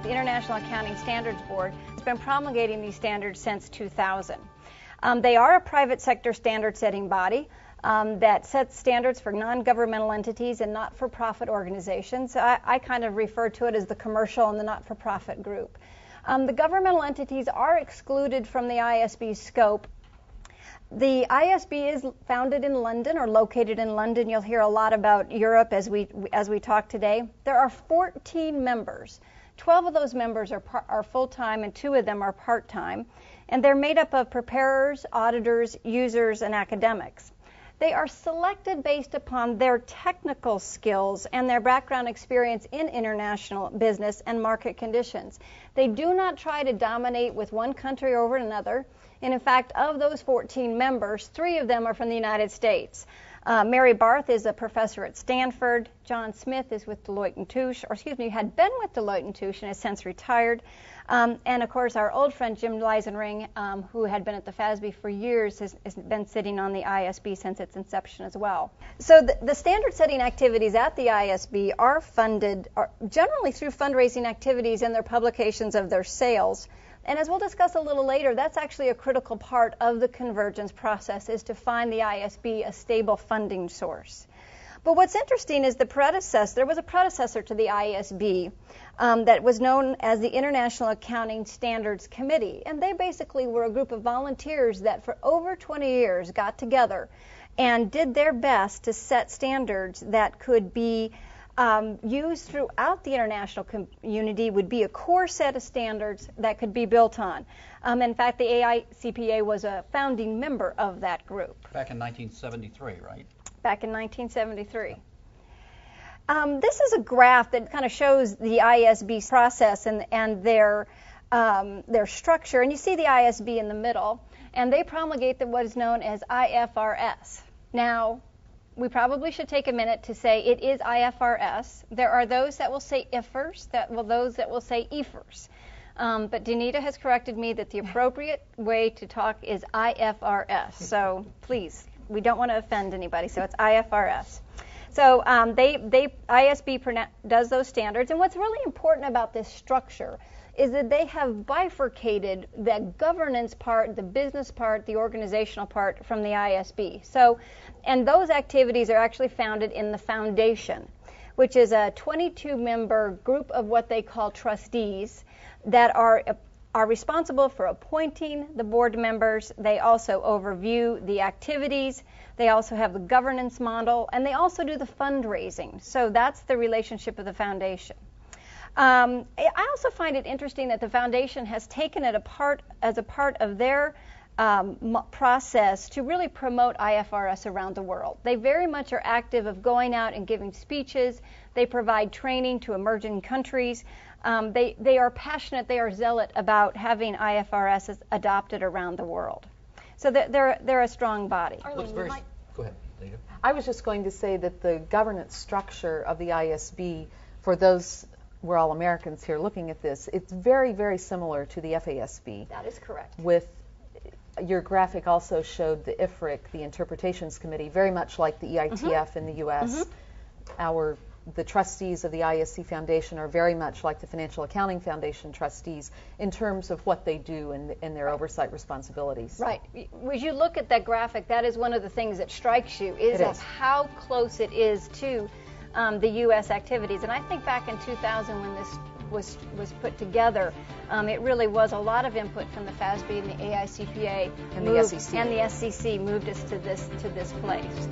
the International Accounting Standards Board has been promulgating these standards since 2000. They are a private sector standard setting body that sets standards for non-governmental entities and not-for-profit organizations. I kind of refer to it as the commercial and the not-for-profit group. The governmental entities are excluded from the ISB scope. The ISB is founded in London or located in London. You'll hear a lot about Europe as we talk today. There are 14 members. 12 of those members are full-time and 2 of them are part-time. And they're made up of preparers, auditors, users, and academics. They are selected based upon their technical skills and their background experience in international business and market conditions. They do not try to dominate with one country over another. And in fact, of those 14 members, 3 of them are from the United States. Mary Barth is a professor at Stanford. John Smith is with Deloitte & Touche, had been with Deloitte & Touche and has since retired. And of course, our old friend Jim Leisenring, who had been at the FASB for years, has been sitting on the ISB since its inception as well. So the standard setting activities at the ISB are funded generally through fundraising activities and their publications of their sales. And as we'll discuss a little later, that's actually a critical part of the convergence process, is to find the ISB a stable funding source. But what's interesting is there was a predecessor to the ISB that was known as the International Accounting Standards Committee. And they basically were a group of volunteers that for over 20 years got together and did their best to set standards that could be used throughout the international community, would be a core set of standards that could be built on. In fact, the AICPA was a founding member of that group. Back in 1973, right? Back in 1973. This is a graph that kind of shows the ISB process and their structure. And you see the ISB in the middle, and they promulgate what is known as IFRS. Now, we probably should take a minute to say it is IFRS. There are those that will say IFRS, those that will say IFRS. But Danita has corrected me that the appropriate way to talk is IFRS. So please, we don't want to offend anybody, so it's IFRS. So ISB does those standards. And what's really important about this structure is that they have bifurcated the governance part, the business part, the organizational part from the ISB. And those activities are actually founded in the foundation, which is a 22-member group of what they call trustees that are responsible for appointing the board members. They also overview the activities. They also have the governance model, and they also do the fundraising. So that's the relationship of the foundation. I also find it interesting that the foundation has taken it as a part of their process to really promote IFRS around the world. They very much are active of going out and giving speeches. They provide training to emerging countries. They are passionate, they are zealot about having IFRS adopted around the world. So they're a strong body. Go ahead, Lita. I was just going to say that the governance structure of the ISB, for those, we're all Americans here looking at this, it's very, very similar to the FASB. That is correct. With your graphic also showed the IFRIC, the Interpretations Committee, very much like the EITF in the U.S. The trustees of the ISC Foundation are very much like the Financial Accounting Foundation trustees in terms of what they do and their oversight responsibilities. Right. As you look at that graphic, that is one of the things that strikes you, is how close it is to the U.S. activities. And I think back in 2000 when this was put together, it really was a lot of input from the FASB and the AICPA and the SEC moved us to this place.